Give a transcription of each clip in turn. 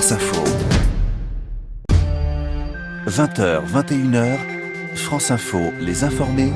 France Info. 20h, 21h, France Info, les informés.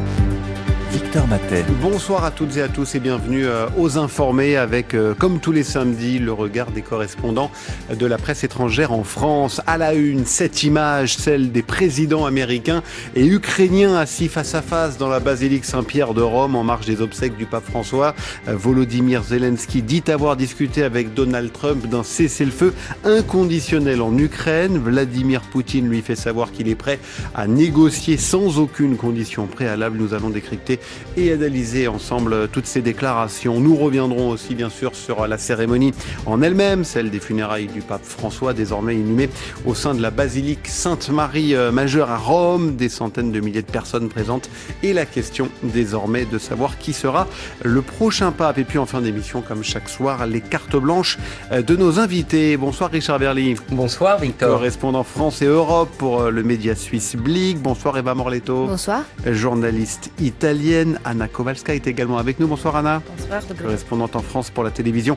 Victor Matet. Bonsoir à toutes et à tous et bienvenue aux Informés avec, comme tous les samedis, le regard des correspondants de la presse étrangère en France. À la une, cette image, celle des présidents américains et ukrainiens assis face à face dans la basilique Saint-Pierre de Rome en marge des obsèques du pape François. Volodymyr Zelensky dit avoir discuté avec Donald Trump d'un cessez-le-feu inconditionnel en Ukraine. Vladimir Poutine lui fait savoir qu'il est prêt à négocier sans aucune condition préalable. Nous allons décrypter et analyser ensemble toutes ces déclarations. Nous reviendrons aussi bien sûr sur la cérémonie en elle-même, celle des funérailles du pape François, désormais inhumé au sein de la basilique Sainte-Marie Majeure à Rome. Des centaines de milliers de personnes présentes et la question désormais de savoir qui sera le prochain pape. Et puis en fin d'émission, comme chaque soir, les cartes blanches de nos invités. Bonsoir Richard Verly. Bonsoir Victor. Correspondant France et Europe pour le média suisse Blick. Bonsoir Eva Morletto. Bonsoir. Journaliste italienne. Anna Kowalska est également avec nous. Bonsoir Anna. Bonsoir. Correspondante en France pour la télévision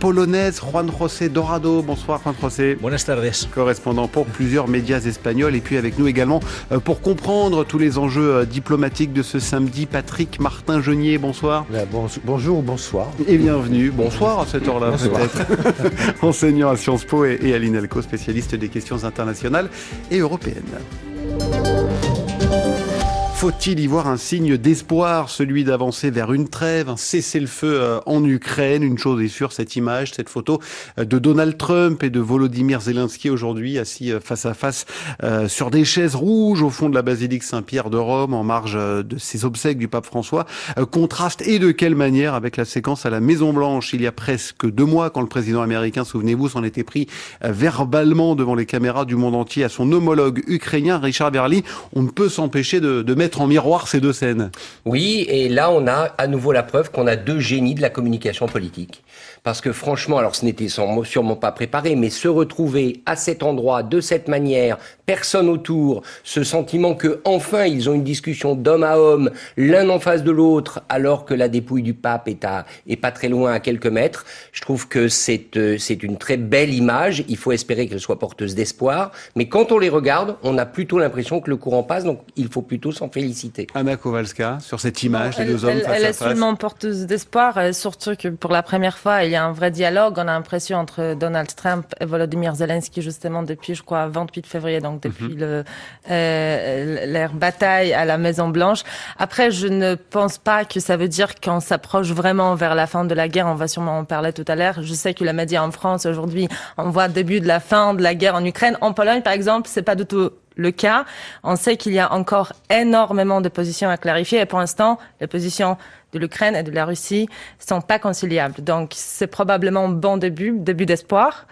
polonaise. Juan José Dorado. Bonsoir Juan José. Buenas tardes. Correspondant pour plusieurs médias espagnols. Et puis avec nous également pour comprendre tous les enjeux diplomatiques de ce samedi, Patrick Martin-Genier. Bonsoir. Bonjour, bonsoir. Et bienvenue. Bonsoir à cette heure-là peut-être. Enseignant à Sciences Po et à l'INALCO, spécialiste des questions internationales et européennes. Faut-il y voir un signe d'espoir, celui d'avancer vers une trêve, un cessez-le-feu en Ukraine? Une chose est sûre, cette image, cette photo de Donald Trump et de Volodymyr Zelensky aujourd'hui assis face à face sur des chaises rouges au fond de la basilique Saint-Pierre de Rome en marge de ces obsèques du pape François, contraste et de quelle manière avec la séquence à la Maison-Blanche il y a presque 2 mois quand le président américain, souvenez-vous, s'en était pris verbalement devant les caméras du monde entier à son homologue ukrainien Richard Verly. On ne peut s'empêcher de mettre en miroir ces deux scènes. Oui, et là on a à nouveau la preuve qu'on a 2 génies de la communication politique. Parce que franchement, alors ce n'était sûrement pas préparé, mais se retrouver à cet endroit, de cette manière, personne autour, ce sentiment que enfin ils ont une discussion d'homme à homme, l'un en face de l'autre, alors que la dépouille du pape est pas très loin, à quelques mètres. Je trouve que c'est une très belle image. Il faut espérer qu'elle soit porteuse d'espoir. Mais quand on les regarde, on a plutôt l'impression que le courant passe, donc il faut plutôt s'en féliciter. Anna Kowalska, sur cette image des 2 hommes face à face. Elle est seulement porteuse d'espoir, surtout que pour la première fois, il y a un vrai dialogue. On a l'impression entre Donald Trump et Volodymyr Zelensky, justement, depuis, je crois, 28 février, donc depuis leur bataille à la Maison-Blanche. Après, je ne pense pas que ça veut dire qu'on s'approche vraiment vers la fin de la guerre. On va sûrement en parler tout à l'heure. Je sais que les médias en France, aujourd'hui, on voit le début de la fin de la guerre en Ukraine. En Pologne, par exemple, c'est pas du tout le cas. On sait qu'il y a encore énormément de positions à clarifier et pour l'instant, les positions de l'Ukraine et de la Russie sont pas conciliables. Donc, c'est probablement un bon début d'espoir.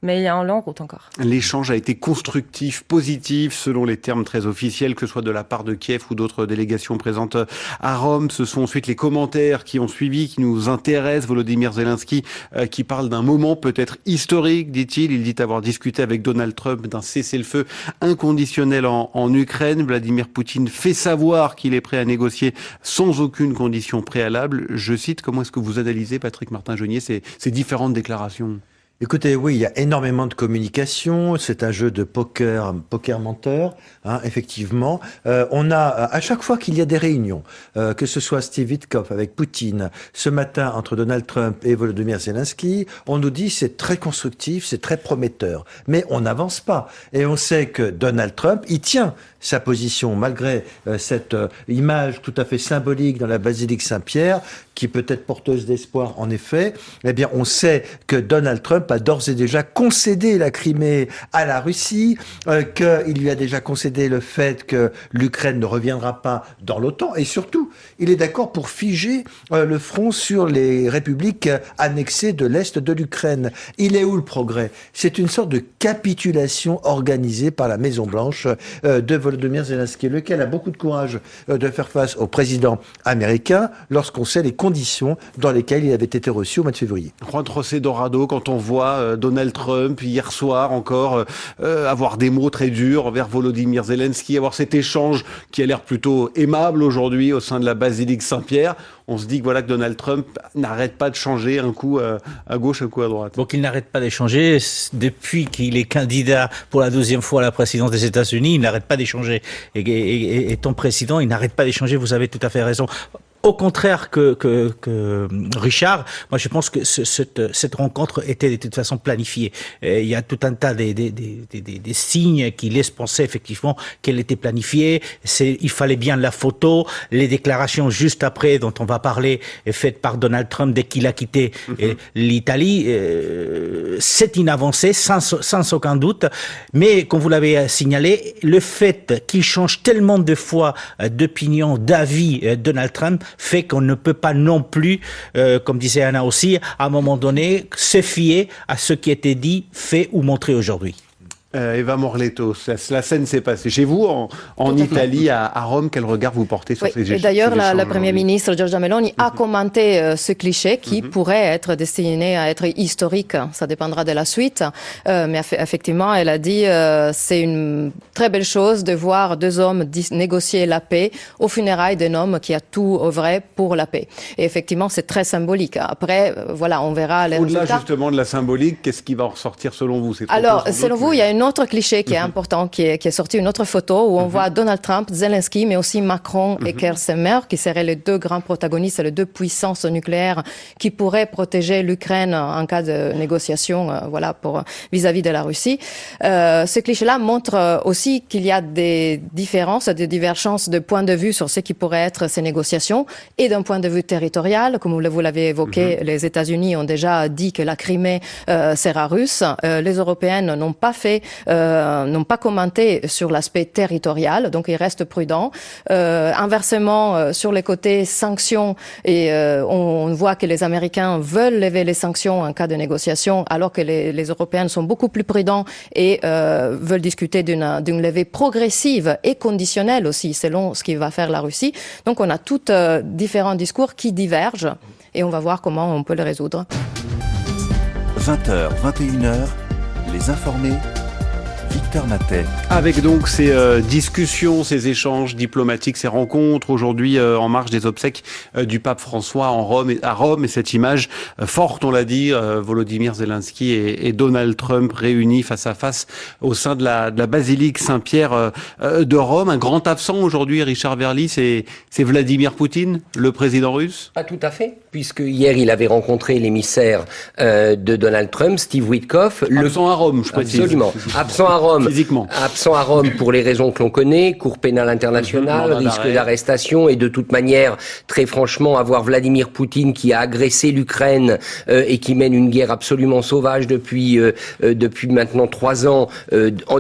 Mais il y a une longue route encore. L'échange a été constructif, positif, selon les termes très officiels, que ce soit de la part de Kiev ou d'autres délégations présentes à Rome. Ce sont ensuite les commentaires qui ont suivi, qui nous intéressent. Volodymyr Zelensky qui parle d'un moment peut-être historique, dit-il. Il dit avoir discuté avec Donald Trump d'un cessez-le-feu inconditionnel en Ukraine. Vladimir Poutine fait savoir qu'il est prêt à négocier sans aucune condition préalable. Je cite, comment est-ce que vous analysez, Patrick Martin-Genier, ces différentes déclarations ? Écoutez, oui, il y a énormément de communication. C'est un jeu de poker menteur, effectivement. On a, à chaque fois qu'il y a des réunions, que ce soit Steve Witkoff avec Poutine, ce matin entre Donald Trump et Volodymyr Zelensky, on nous dit c'est très constructif, c'est très prometteur. Mais on n'avance pas. Et on sait que Donald Trump, il tient sa position malgré cette image tout à fait symbolique dans la basilique Saint-Pierre, qui peut être porteuse d'espoir en effet. Eh bien, on sait que Donald Trump a d'ores et déjà concédé la Crimée à la Russie, qu'il lui a déjà concédé le fait que l'Ukraine ne reviendra pas dans l'OTAN, et surtout, il est d'accord pour figer le front sur les républiques annexées de l'Est de l'Ukraine. Il est où le progrès? C'est une sorte de capitulation organisée par la Maison-Blanche de Volodymyr Zelensky, lequel a beaucoup de courage de faire face au président américain lorsqu'on sait les conditions dans lesquelles il avait été reçu au mois de février. Juan José Dorado, quand on voit voit Donald Trump hier soir encore avoir des mots très durs envers Volodymyr Zelensky, avoir cet échange qui a l'air plutôt aimable aujourd'hui au sein de la basilique Saint-Pierre. On se dit que Donald Trump n'arrête pas de changer un coup à gauche, un coup à droite. Donc il n'arrête pas d'échanger. Depuis qu'il est candidat pour la 12e fois à la présidence des États-Unis, il n'arrête pas d'échanger. Et étant président, il n'arrête pas d'échanger. Vous avez tout à fait raison. Au contraire que Richard, moi je pense que cette rencontre était de toute façon planifiée. Il y a tout un tas des signes qui laissent penser effectivement qu'elle était planifiée. Il fallait bien la photo, les déclarations juste après dont on va parler faites par Donald Trump dès qu'il a quitté l'Italie. C'est une avancée sans aucun doute. Mais comme vous l'avez signalé, le fait qu'il change tellement de fois d'opinion, d'avis, Donald Trump, fait qu'on ne peut pas non plus, comme disait Anna aussi, à un moment donné, se fier à ce qui était dit, fait ou montré aujourd'hui. Eva Morletto, la scène s'est passée chez vous, en Italie, à Rome. Quel regard vous portez sur ces échanges? Et d'ailleurs, la Première ministre Giorgia Meloni a commenté ce cliché qui pourrait être destiné à être historique. Ça dépendra de la suite. Mais effectivement, elle a dit c'est une très belle chose de voir deux hommes négocier la paix aux funérailles d'un homme qui a tout œuvré pour la paix. Et effectivement, c'est très symbolique. Après, voilà, on verra les résultats. Au-delà justement de la symbolique, qu'est-ce qui va en ressortir selon vous? Alors, selon vous, il y a une autre cliché qui est important, qui est sorti, une autre photo où on voit Donald Trump, Zelensky, mais aussi Macron et Keir Starmer, qui seraient les deux grands protagonistes, les deux puissances nucléaires qui pourraient protéger l'Ukraine en cas de négociation, vis-à-vis de la Russie. Ce cliché-là montre aussi qu'il y a des différences, des divergences de points de vue sur ce qui pourrait être ces négociations, et d'un point de vue territorial, comme vous l'avez évoqué, les États-Unis ont déjà dit que la Crimée sera russe. Les Européennes n'ont pas commenté sur l'aspect territorial, donc ils restent prudents. Inversement, sur les côtés sanctions, et on voit que les Américains veulent lever les sanctions en cas de négociation, alors que les Européens sont beaucoup plus prudents et veulent discuter d'une levée progressive et conditionnelle aussi, selon ce qu'il va faire la Russie. Donc on a tous différents discours qui divergent, et on va voir comment on peut les résoudre. 20h, 21h, les informés. Victor Matet. Avec donc ces discussions, ces échanges diplomatiques, ces rencontres aujourd'hui en marge des obsèques du pape François à Rome, et cette image forte, on l'a dit, Volodymyr Zelensky et Donald Trump réunis face à face au sein de la basilique Saint-Pierre de Rome. Un grand absent aujourd'hui, Richard Verly, c'est Vladimir Poutine, le président russe? Pas tout à fait, puisque hier il avait rencontré l'émissaire de Donald Trump, Steve Witkoff. Absent à Rome, je précise. Absolument. Absent à Rome. Physiquement. Absent à Rome pour les raisons que l'on connaît, Cour pénale internationale, risque d'arrestation, et de toute manière, très franchement, avoir Vladimir Poutine qui a agressé l'Ukraine et qui mène une guerre absolument sauvage depuis maintenant 3 ans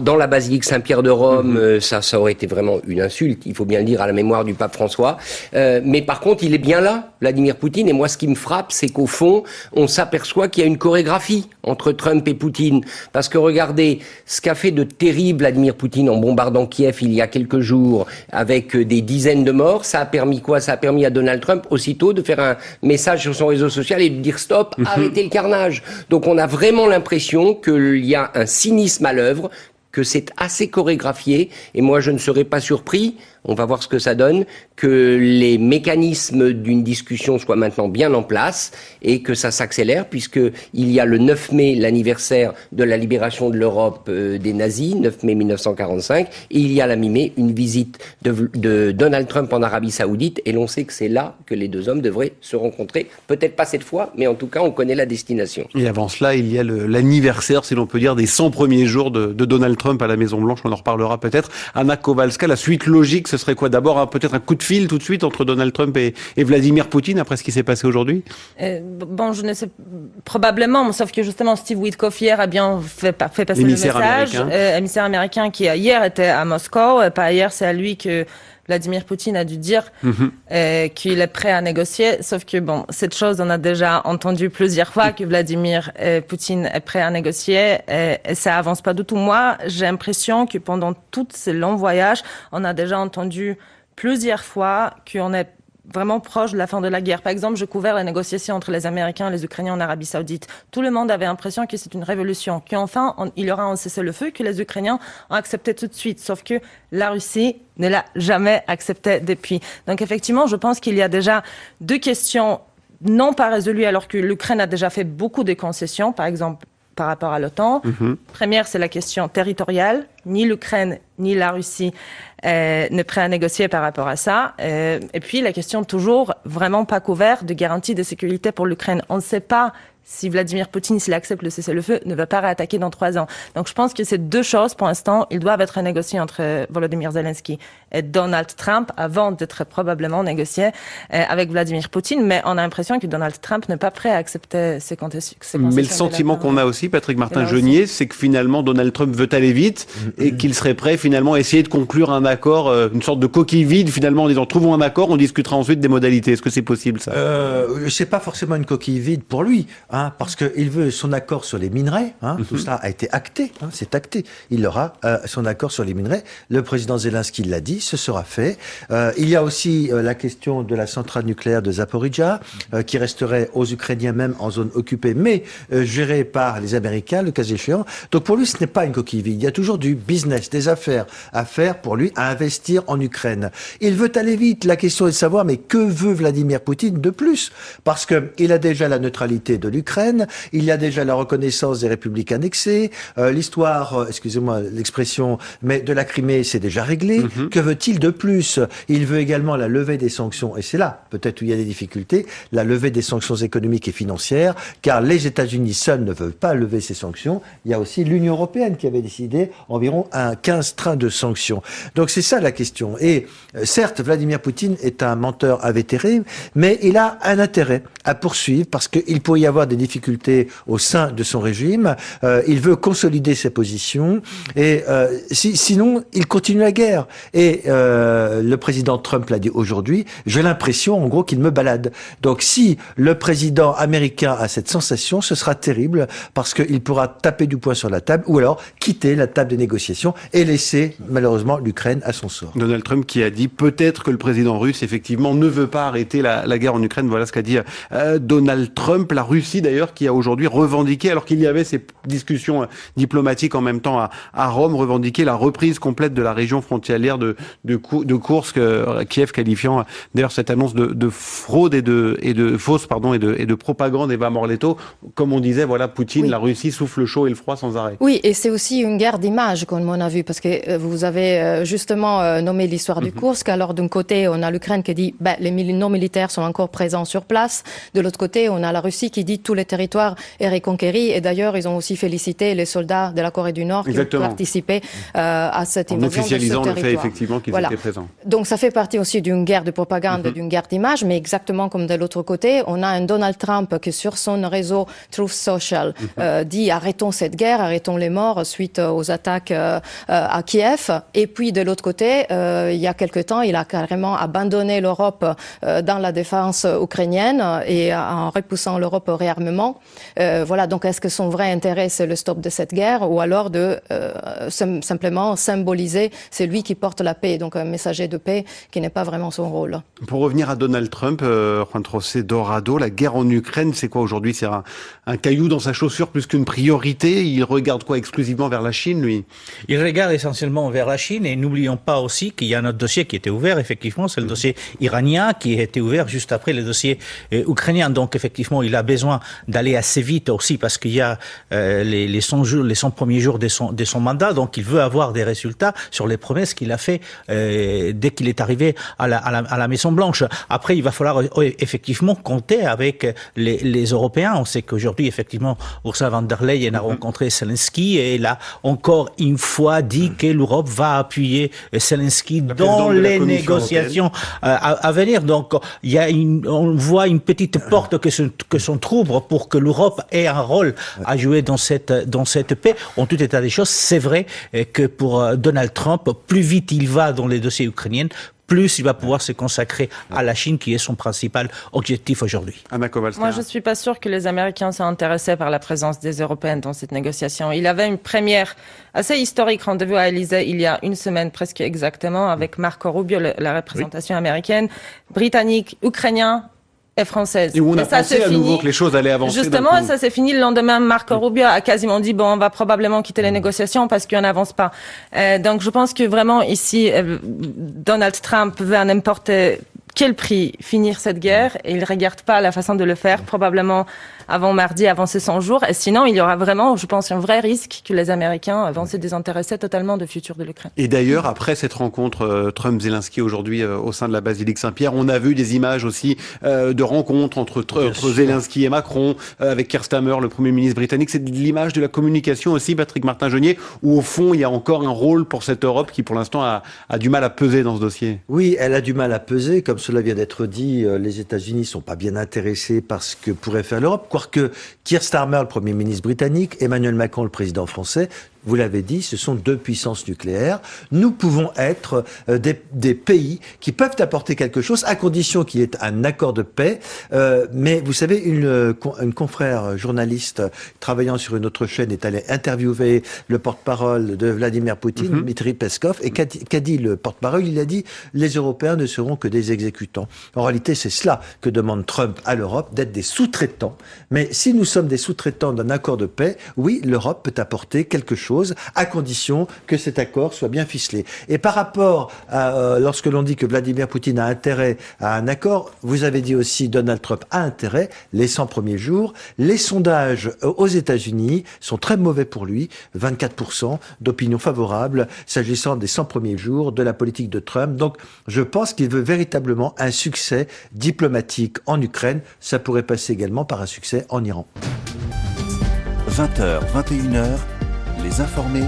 dans la basilique Saint-Pierre de Rome, ça aurait été vraiment une insulte, il faut bien le dire, à la mémoire du pape François. Mais par contre, il est bien là, Vladimir Poutine, et moi ce qui me frappe, c'est qu'au fond, on s'aperçoit qu'il y a une chorégraphie entre Trump et Poutine. Parce que regardez, ce qu'a fait de terrible Vladimir Poutine en bombardant Kiev il y a quelques jours avec des dizaines de morts, ça a permis quoi? Ça a permis à Donald Trump aussitôt de faire un message sur son réseau social et de dire stop, arrêtez le carnage. Donc on a vraiment l'impression qu'il y a un cynisme à l'œuvre, que c'est assez chorégraphié, et moi je ne serais pas surpris, on va voir ce que ça donne, que les mécanismes d'une discussion soient maintenant bien en place et que ça s'accélère, puisqu'il y a le 9 mai, l'anniversaire de la libération de l'Europe des nazis, 9 mai 1945, et il y a la mi-mai une visite de Donald Trump en Arabie Saoudite, et l'on sait que c'est là que les deux hommes devraient se rencontrer, peut-être pas cette fois, mais en tout cas on connaît la destination. Et avant cela, il y a l'anniversaire, si l'on peut dire, des 100 premiers jours de Donald Trump à la Maison-Blanche, on en reparlera peut-être. Anna Kowalska, la suite logique, ce serait quoi? D'abord, peut-être un coup de fil tout de suite entre Donald Trump et Vladimir Poutine après ce qui s'est passé aujourd'hui? Bon, je ne sais, probablement, sauf que justement Steve Witkoff hier a bien fait passer le message. Émissaire américain qui hier était à Moscou, pas hier, c'est à lui que Vladimir Poutine a dû dire qu'il est prêt à négocier, sauf que bon, cette chose, on a déjà entendu plusieurs fois que Vladimir Poutine est prêt à négocier, et ça avance pas du tout. Moi, j'ai l'impression que pendant tous ces longs voyages, on a déjà entendu plusieurs fois qu'on est vraiment proche de la fin de la guerre. Par exemple, je couvrais les négociations entre les Américains et les Ukrainiens en Arabie Saoudite. Tout le monde avait l'impression que c'est une révolution, qu'enfin il y aura un cessez-le-feu, que les Ukrainiens ont accepté tout de suite. Sauf que la Russie ne l'a jamais accepté depuis. Donc effectivement, je pense qu'il y a déjà deux questions non pas résolues alors que l'Ukraine a déjà fait beaucoup de concessions, par exemple par rapport à l'OTAN. Première, c'est la question territoriale. Ni l'Ukraine ni la Russie ne prêt à négocier par rapport à ça. Et puis la question toujours vraiment pas couverte de garantie de sécurité pour l'Ukraine. On ne sait pas si Vladimir Poutine, s'il accepte le cessez-le-feu, ne va pas réattaquer dans 3 ans. Donc je pense que ces deux choses, pour l'instant, ils doivent être négociés entre Volodymyr Zelensky et Donald Trump avant d'être probablement négociés avec Vladimir Poutine. Mais on a l'impression que Donald Trump n'est pas prêt à accepter ces concessions. Mais le sentiment qu'on a aussi, Patrick Martin-Genier, c'est que finalement Donald Trump veut aller vite et qu'il serait prêt finalement à essayer de conclure un accord, une sorte de coquille vide finalement en disant trouvons un accord, on discutera ensuite des modalités. Est-ce que c'est possible ça? C'est pas forcément une coquille vide pour lui. Parce qu'il veut son accord sur les minerais. Tout ça a été acté, c'est acté. Il aura son accord sur les minerais. Le président Zelensky l'a dit, ce sera fait. Il y a aussi la question de la centrale nucléaire de Zaporizhzhia, qui resterait aux Ukrainiens même en zone occupée, mais gérée par les Américains, le cas échéant. Donc pour lui, ce n'est pas une coquille vide. Il y a toujours du business, des affaires à faire pour lui, à investir en Ukraine. Il veut aller vite. La question est de savoir, mais que veut Vladimir Poutine de plus? Parce qu'il a déjà la neutralité de l'Ukraine. Il y a déjà la reconnaissance des républiques annexées. L'histoire, excusez-moi l'expression, mais de la Crimée, c'est déjà réglé. Que veut-il de plus? Il veut également la levée des sanctions. Et c'est là, peut-être où il y a des difficultés, la levée des sanctions économiques et financières, car les États-Unis seuls ne veulent pas lever ces sanctions. Il y a aussi l'Union européenne qui avait décidé environ 15 trains de sanctions. Donc c'est ça la question. Et certes, Vladimir Poutine est un menteur invétéré, mais il a un intérêt à poursuivre parce qu'il pourrait y avoir des difficultés au sein de son régime. Il veut consolider ses positions et sinon il continue la guerre. Et le président Trump l'a dit aujourd'hui, j'ai l'impression en gros qu'il me balade. Donc si le président américain a cette sensation, ce sera terrible parce qu'il pourra taper du poing sur la table ou alors quitter la table des négociations et laisser malheureusement l'Ukraine à son sort. Donald Trump qui a dit peut-être que le président russe effectivement ne veut pas arrêter la guerre en Ukraine. Voilà ce qu'a dit Donald Trump. La Russie d'ailleurs qui a aujourd'hui revendiqué, alors qu'il y avait ces discussions diplomatiques en même temps à Rome, revendiqué la reprise complète de la région frontalière de Koursk, Kiev qualifiant d'ailleurs cette annonce de fraude et de fausse et de propagande Eva Morletto. Comme on disait, voilà, Poutine, oui. La Russie souffle le chaud et le froid sans arrêt. Oui, et c'est aussi une guerre d'image comme on a vu, parce que vous avez justement nommé l'histoire du Koursk. Alors d'un côté, on a l'Ukraine qui dit les non-militaires sont encore présents sur place. De l'autre côté, on a la Russie qui dit tous les territoires est reconquéri. Et d'ailleurs, ils ont aussi félicité les soldats de la Corée du Nord qui ont participé à cette invasion de ce territoire. En officialisant le fait effectivement qu'ils étaient présents. Donc ça fait partie aussi d'une guerre de propagande, d'une guerre d'image, mais exactement comme de l'autre côté, on a un Donald Trump qui sur son réseau Truth Social dit arrêtons cette guerre, arrêtons les morts suite aux attaques à Kiev. Et puis de l'autre côté, il y a quelque temps, il a carrément abandonné l'Europe dans la défense ukrainienne et en repoussant l'Europe au réarmement. Voilà, donc est-ce que son vrai intérêt c'est le stop de cette guerre ou alors de simplement symboliser c'est lui qui porte la paix, donc un messager de paix qui n'est pas vraiment son rôle. Pour revenir à Donald Trump, Juan José Dorado, la guerre en Ukraine, c'est quoi aujourd'hui? C'est un caillou dans sa chaussure plus qu'une priorité? Il regarde quoi exclusivement vers la Chine, lui? Il regarde essentiellement vers la Chine et n'oublions pas aussi qu'il y a un autre dossier qui était ouvert, effectivement, c'est le dossier iranien qui a été ouvert juste après le dossier ukrainien. Donc effectivement, il a besoin d'aller assez vite aussi parce qu'il y a les 100 premiers jours de son mandat, donc il veut avoir des résultats sur les promesses qu'il a fait dès qu'il est arrivé à la Maison Blanche. Après, il va falloir effectivement compter avec les Européens. On sait qu'aujourd'hui, effectivement, Ursula von der Leyen a rencontré Zelensky et il a encore une fois dit que l'Europe va appuyer Zelensky dans les négociations à venir. Donc, on voit une petite porte que s'entrouvre pour que l'Europe ait un rôle à jouer dans cette paix. En tout état des choses, c'est vrai que pour Donald Trump, plus vite il va dans les dossiers ukrainiens, plus il va pouvoir se consacrer à la Chine, qui est son principal objectif aujourd'hui. Anna Kowalska. Moi, je suis pas sûre que les Américains sont intéressés par la présence des Européens dans cette négociation. Il avait une première assez historique rendez-vous à Élysée il y a une semaine presque exactement avec Marco Rubio, la représentation américaine, britannique, ukrainien et française. Et où on a et ça pensé à nouveau que les choses allaient avancer. Justement, ça s'est fini le lendemain. Marco Rubio a quasiment dit bon, on va probablement quitter les négociations parce qu'on n'avance pas. Donc, je pense que vraiment ici, Donald Trump veut à n'importe quel prix finir cette guerre et il regarde pas la façon de le faire, probablement avant mardi, avant ces 100 jours. Et sinon, il y aura vraiment, je pense, un vrai risque que les Américains vont se désintéresser totalement du futur de l'Ukraine. Et d'ailleurs, après cette rencontre Trump-Zelensky aujourd'hui au sein de la basilique Saint-Pierre, on a vu des images aussi de rencontres entre Zelensky et Macron, avec Keir Starmer, le Premier ministre britannique. C'est de l'image de la communication aussi, Patrick Martin-Genier, où au fond, il y a encore un rôle pour cette Europe qui, pour l'instant, a du mal à peser dans ce dossier. Oui, elle a du mal à peser. Comme cela vient d'être dit, les États-Unis sont pas bien intéressés par ce que pourrait faire l'Europe. Quoique Keir Starmer, le Premier ministre britannique, Emmanuel Macron, le président français, vous l'avez dit, ce sont deux puissances nucléaires. Nous pouvons être des pays qui peuvent apporter quelque chose à condition qu'il y ait un accord de paix. Mais vous savez, une confrère journaliste travaillant sur une autre chaîne est allée interviewer le porte-parole de Vladimir Poutine, Dmitry Peskov, et qu'a dit le porte-parole? Il a dit « Les Européens ne seront que des exécutants ». En réalité, c'est cela que demande Trump à l'Europe, d'être des sous-traitants. Mais si nous sommes des sous-traitants d'un accord de paix, oui, l'Europe peut apporter quelque chose à condition que cet accord soit bien ficelé. Et par rapport à lorsque l'on dit que Vladimir Poutine a intérêt à un accord, vous avez dit aussi Donald Trump a intérêt, les 100 premiers jours. Les sondages aux États-Unis sont très mauvais pour lui, 24% d'opinion favorable s'agissant des 100 premiers jours de la politique de Trump. Donc je pense qu'il veut véritablement un succès diplomatique en Ukraine. Ça pourrait passer également par un succès en Iran. 20h, 21h, les informés,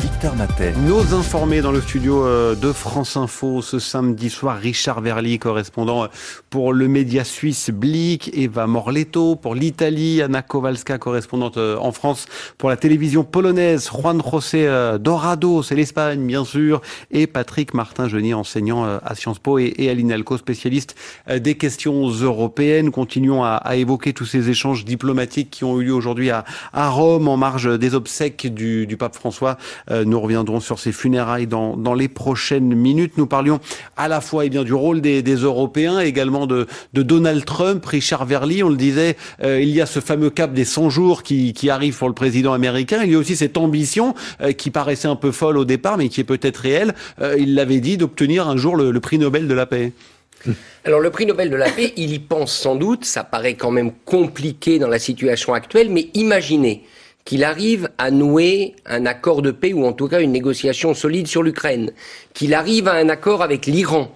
Victor Matet. Nos informés dans le studio de France Info ce samedi soir, Richard Verly, correspondant pour le média suisse Blick, Eva Morletto pour l'Italie, Anna Kowalska, correspondante en France pour la télévision polonaise, Juan José Dorado, c'est l'Espagne bien sûr, et Patrick Martin-Genier, enseignant à Sciences Po et à l'INALCO, spécialiste des questions européennes. Continuons à évoquer tous ces échanges diplomatiques qui ont eu lieu aujourd'hui à Rome en marge des obsèques du pape François. Nous reviendrons sur ces funérailles dans les prochaines minutes. Nous parlions à la fois du rôle des Européens, également de Donald Trump. Richard Verly, on le disait, il y a ce fameux cap des 100 jours qui arrive pour le président américain. Il y a aussi cette ambition qui paraissait un peu folle au départ, mais qui est peut-être réelle. Il l'avait dit, d'obtenir un jour le prix Nobel de la paix. Alors le prix Nobel de la paix, il y pense sans doute, ça paraît quand même compliqué dans la situation actuelle, mais imaginez qu'il arrive à nouer un accord de paix ou en tout cas une négociation solide sur l'Ukraine, qu'il arrive à un accord avec l'Iran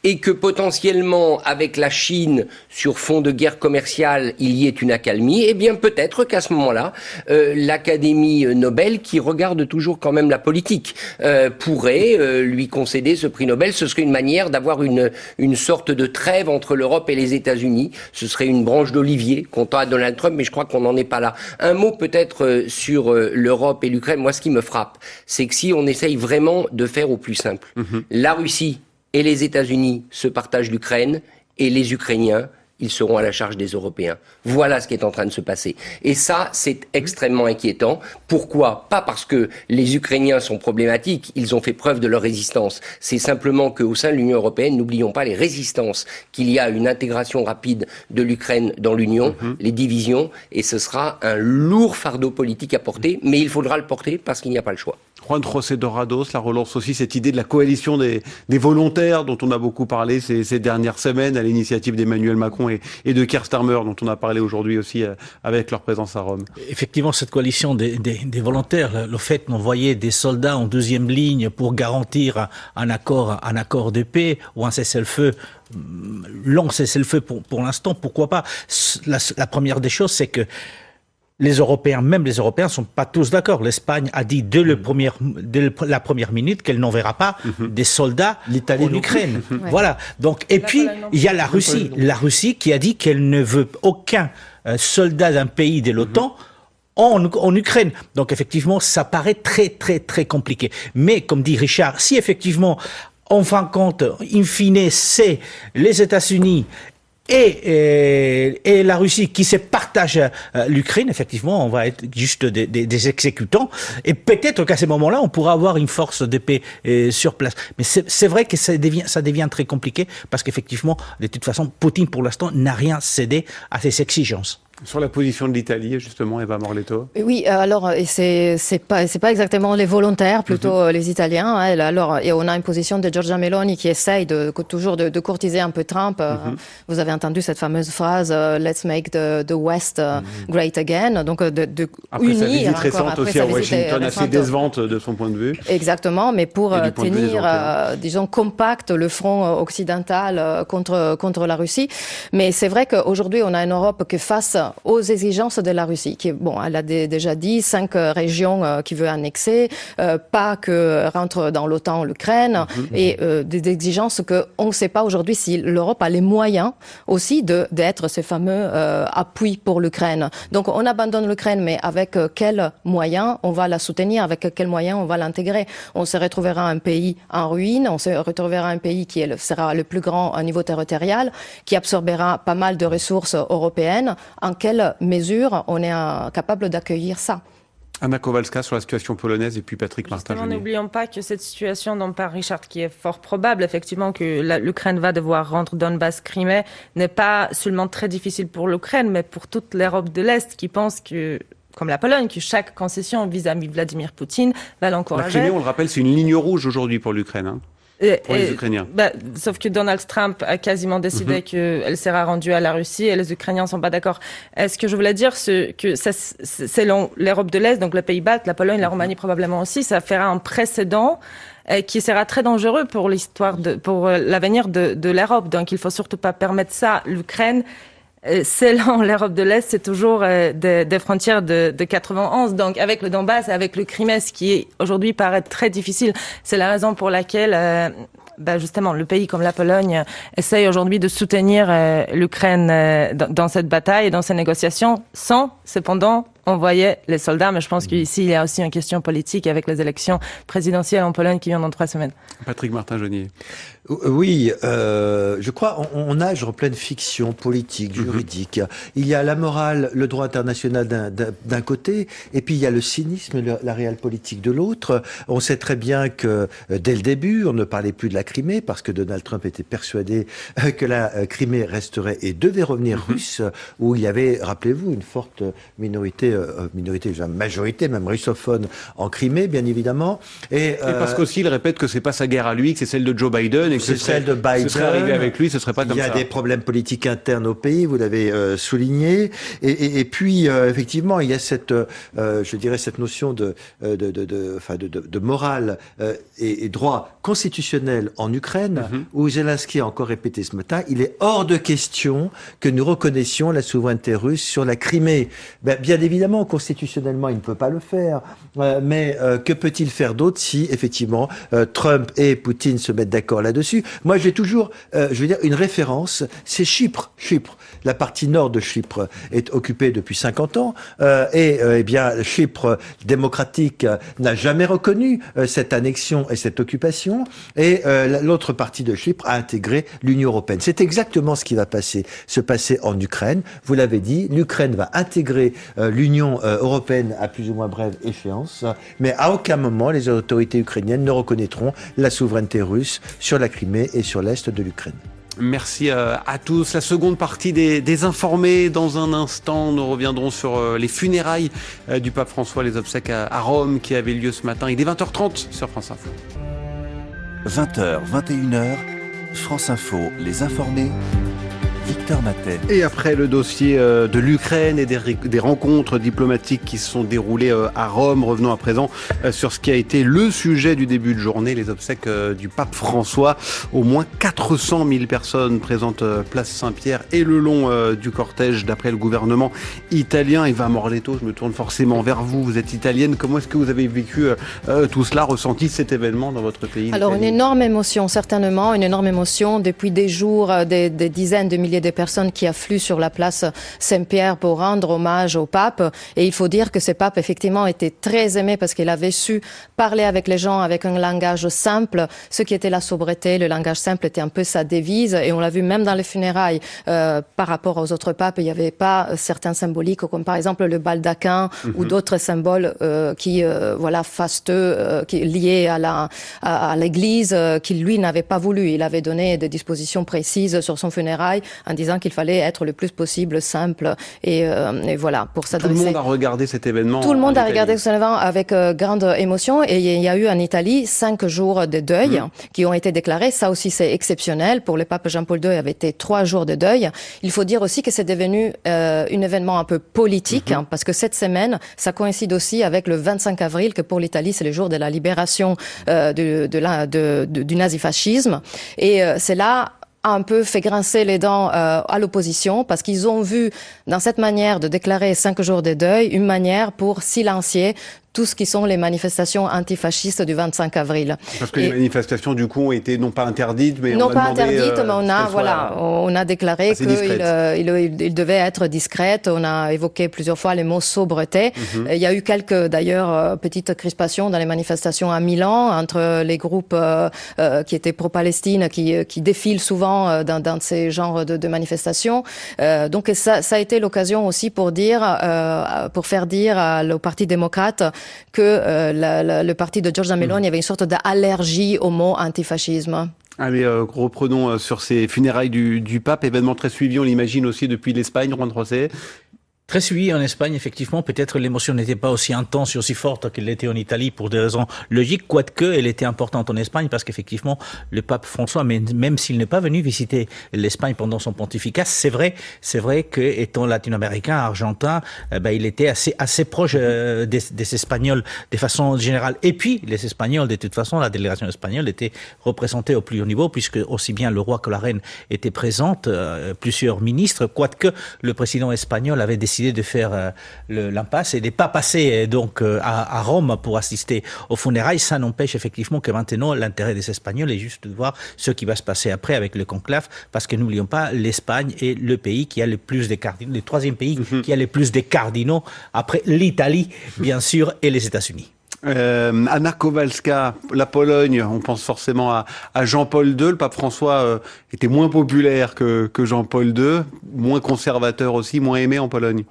et que potentiellement avec la Chine sur fond de guerre commerciale il y ait une accalmie, eh bien peut-être qu'à ce moment-là l'Académie Nobel, qui regarde toujours quand même la politique, pourrait lui concéder ce prix Nobel. Ce serait une manière d'avoir une sorte de trêve entre l'Europe et les États-Unis. Ce serait une branche d'olivier qu'on tend à Donald Trump, mais je crois qu'on n'en est pas là. Un mot peut-être sur l'Europe et l'Ukraine. Moi, ce qui me frappe, c'est que si on essaye vraiment de faire au plus simple, la Russie et les États-Unis se partagent l'Ukraine, et les Ukrainiens, ils seront à la charge des Européens. Voilà ce qui est en train de se passer. Et ça, c'est extrêmement inquiétant. Pourquoi ? Pas parce que les Ukrainiens sont problématiques, ils ont fait preuve de leur résistance. C'est simplement qu'au sein de l'Union européenne, n'oublions pas les résistances qu'il y a à une intégration rapide de l'Ukraine dans l'Union, les divisions, et ce sera un lourd fardeau politique à porter, mais il faudra le porter parce qu'il n'y a pas le choix. Juan José Dorado, cela relance aussi cette idée de la coalition des volontaires dont on a beaucoup parlé ces dernières semaines à l'initiative d'Emmanuel Macron et de Keir Starmer dont on a parlé aujourd'hui aussi avec leur présence à Rome. Effectivement, cette coalition des volontaires, le fait d'envoyer des soldats en deuxième ligne pour garantir un accord de paix ou un cessez-le-feu, long cessez-le-feu pour l'instant, pourquoi pas. La première des choses, c'est que les Européens sont pas tous d'accord. L'Espagne a dit dès la première minute qu'elle n'enverra pas des soldats en Ukraine. Voilà. Donc, et puis, il y a la Russie. La Russie qui a dit qu'elle ne veut aucun soldat d'un pays de l'OTAN en Ukraine. Donc, effectivement, ça paraît très, très, très compliqué. Mais, comme dit Richard, si effectivement, en fin de compte, in fine, c'est les États-Unis et la Russie qui se partagent l'Ukraine. Effectivement, on va être juste des exécutants. Et peut-être qu'à ce moment-là, on pourra avoir une force de paix sur place. Mais c'est vrai que ça devient très compliqué parce qu'effectivement, de toute façon, Poutine, pour l'instant, n'a rien cédé à ses exigences. Sur la position de l'Italie, justement, Eva Morletto. Oui, alors et c'est pas exactement les volontaires, plutôt les Italiens. Hein, alors et on a une position de Giorgia Meloni qui essaye toujours de courtiser un peu Trump. Vous avez entendu cette fameuse phrase "Let's make the West great again", donc de après unir. Sa visite récente après aussi à Washington, assez décevante de son point de vue. Exactement, mais pour tenir, disons, compact le front occidental contre la Russie. Mais c'est vrai qu'aujourd'hui, on a une Europe qui face aux exigences de la Russie, qui elle a déjà dit 5 régions qui veut annexer, pas que rentre dans l'OTAN l'Ukraine, et des exigences que on ne sait pas aujourd'hui si l'Europe a les moyens aussi d'être ce fameux appui pour l'Ukraine. Donc on abandonne l'Ukraine, mais avec quels moyens on va la soutenir, avec quels moyens on va l'intégrer. On se retrouvera un pays en ruine, on se retrouvera un pays qui sera le plus grand au niveau territorial, qui absorbera pas mal de ressources européennes. En quelle mesure on est capable d'accueillir ça? Anna Kowalska sur la situation polonaise et puis Patrick Martin. N'oublions pas que cette situation dont parle Richard, qui est fort probable, effectivement, que l'Ukraine va devoir rendre Donbass, Crimée, n'est pas seulement très difficile pour l'Ukraine, mais pour toute l'Europe de l'Est qui pense que, comme la Pologne, que chaque concession vis-à-vis de Vladimir Poutine va l'encourager. La Crimée, on le rappelle, c'est une ligne rouge aujourd'hui pour l'Ukraine. Hein. Pour les Ukrainiens. Sauf que Donald Trump a quasiment décidé qu'elle sera rendue à la Russie et les Ukrainiens sont pas d'accord. Ce que je voulais dire, c'est que selon l'Europe de l'Est, donc les Pays-Bas, la Pologne, la Roumanie probablement aussi, ça fera un précédent qui sera très dangereux pour pour l'avenir de l'Europe. Donc il faut surtout pas permettre ça. L'Ukraine, selon l'Europe de l'Est, c'est toujours des frontières de 91. Donc, avec le Donbass, avec le Crimée, ce qui aujourd'hui paraît très difficile, c'est la raison pour laquelle, justement, le pays comme la Pologne essaye aujourd'hui de soutenir l'Ukraine dans cette bataille et dans ces négociations, sans cependant envoyer les soldats. Mais je pense qu'ici, il y a aussi une question politique avec les élections présidentielles en Pologne qui viennent dans 3 semaines. Patrick Martin-Jeunier. Oui, je crois on nage en pleine fiction politique, juridique. Il y a la morale, le droit international d'un côté, et puis il y a le cynisme, la réelle politique de l'autre. On sait très bien que dès le début, on ne parlait plus de la Crimée parce que Donald Trump était persuadé que la Crimée resterait et devait revenir russe, où il y avait, rappelez-vous, une forte minorité, majorité même russophone en Crimée, bien évidemment. Et parce qu'aussi, il répète que c'est pas sa guerre à lui, que c'est celle de Joe Biden, et que c'est celle de Biden. Ce serait arrivé avec lui, ce serait pas comme ça. Il y a des problèmes politiques internes au pays, vous l'avez souligné. Et puis, effectivement, il y a cette, je dirais, cette notion de morale et droit constitutionnel en Ukraine, où Zelensky a encore répété ce matin, il est hors de question que nous reconnaissions la souveraineté russe sur la Crimée. Bien évidemment, constitutionnellement, il ne peut pas le faire. Mais que peut-il faire d'autre si, effectivement, Trump et Poutine se mettent d'accord là-dessus? Moi, j'ai toujours, une référence, c'est Chypre. La partie nord de Chypre est occupée depuis 50 ans, eh bien, Chypre démocratique n'a jamais reconnu cette annexion et cette occupation, et l'autre partie de Chypre a intégré l'Union européenne. C'est exactement ce qui va se passer en Ukraine. Vous l'avez dit, l'Ukraine va intégrer l'Union européenne à plus ou moins brève échéance, mais à aucun moment les autorités ukrainiennes ne reconnaîtront la souveraineté russe sur la Crimée et sur l'est de l'Ukraine. Merci à tous. La seconde partie des informés. Dans un instant, nous reviendrons sur les funérailles du pape François, les obsèques à Rome qui avaient lieu ce matin. Il est 20h30 sur France Info. 20h, 21h, France Info, les informés. Victor Matet. Et après le dossier de l'Ukraine et des rencontres diplomatiques qui se sont déroulées à Rome, revenons à présent sur ce qui a été le sujet du début de journée, les obsèques du pape François. Au moins 400 000 personnes présentes place Saint-Pierre et le long du cortège d'après le gouvernement italien. Eva Morletto, je me tourne forcément vers vous, vous êtes italienne. Comment est-ce que vous avez vécu tout cela, ressenti cet événement dans votre pays? Alors une énorme émotion, certainement, une énorme émotion depuis des jours, des dizaines de milliers milliers de personnes qui affluent sur la place Saint-Pierre pour rendre hommage au pape. Et il faut dire que ce pape, effectivement, était très aimé parce qu'il avait su parler avec les gens avec un langage simple. Ce qui était la sobriété, le langage simple était un peu sa devise. Et on l'a vu même dans les funérailles. Par rapport aux autres papes, il n'y avait pas certains symboliques comme par exemple le baldaquin ou d'autres symboles fasteux, qui liés à l'Église, qu'il lui n'avait pas voulu. Il avait donné des dispositions précises sur son funérail en disant qu'il fallait être le plus possible simple et voilà pour s'adresser. Tout le monde a regardé cet événement. Tout le monde a regardé cet événement avec grande émotion et il y a eu en Italie 5 jours de deuil qui ont été déclarés. Ça aussi c'est exceptionnel. Pour le pape Jean-Paul II, il avait été 3 jours de deuil. Il faut dire aussi que c'est devenu un événement un peu politique parce que cette semaine, ça coïncide aussi avec le 25 avril que pour l'Italie c'est le jour de la libération du nazifascisme et c'est là a un peu fait grincer les dents à l'opposition parce qu'ils ont vu dans cette manière de déclarer 5 jours de deuil une manière pour silencier tout ce qui sont les manifestations antifascistes du 25 avril. Parce que les manifestations, du coup, ont été non pas interdites, mais non pas interdites, mais on a déclaré qu'il devait être discrète. On a évoqué plusieurs fois les mots sobriété. Il y a eu quelques, d'ailleurs, petites crispations dans les manifestations à Milan entre les groupes qui étaient pro-Palestine, qui défilent souvent dans ces genres de manifestations. Donc ça a été l'occasion aussi pour faire dire au Parti démocrate que le parti de Giorgia Meloni avait une sorte d'allergie au mot antifascisme. Allez, reprenons sur ces funérailles du pape, événement très suivi, on l'imagine aussi depuis l'Espagne, Juan José. Très suivi en Espagne, effectivement. Peut-être l'émotion n'était pas aussi intense et aussi forte qu'elle l'était en Italie pour des raisons logiques, quoique elle était importante en Espagne parce qu'effectivement, le pape François, même s'il n'est pas venu visiter l'Espagne pendant son pontificat, c'est vrai que étant latino-américain, argentin, il était assez proche des Espagnols de façon générale. Et puis, les Espagnols, de toute façon, la délégation espagnole était représentée au plus haut niveau puisque aussi bien le roi que la reine étaient présentes, plusieurs ministres, quoique le président espagnol avait décidé de faire l'impasse et de pas passer donc à Rome pour assister aux funérailles. Ça n'empêche effectivement que maintenant l'intérêt des Espagnols est juste de voir ce qui va se passer après avec le conclave, parce que n'oublions pas, l'Espagne est le pays qui a le plus de cardinaux, le troisième pays qui a le plus de cardinaux après l'Italie bien sûr et les États-Unis. Anna Kowalska, la Pologne, on pense forcément à Jean-Paul II. Le pape François était moins populaire que Jean-Paul II, moins conservateur aussi, moins aimé en Pologne.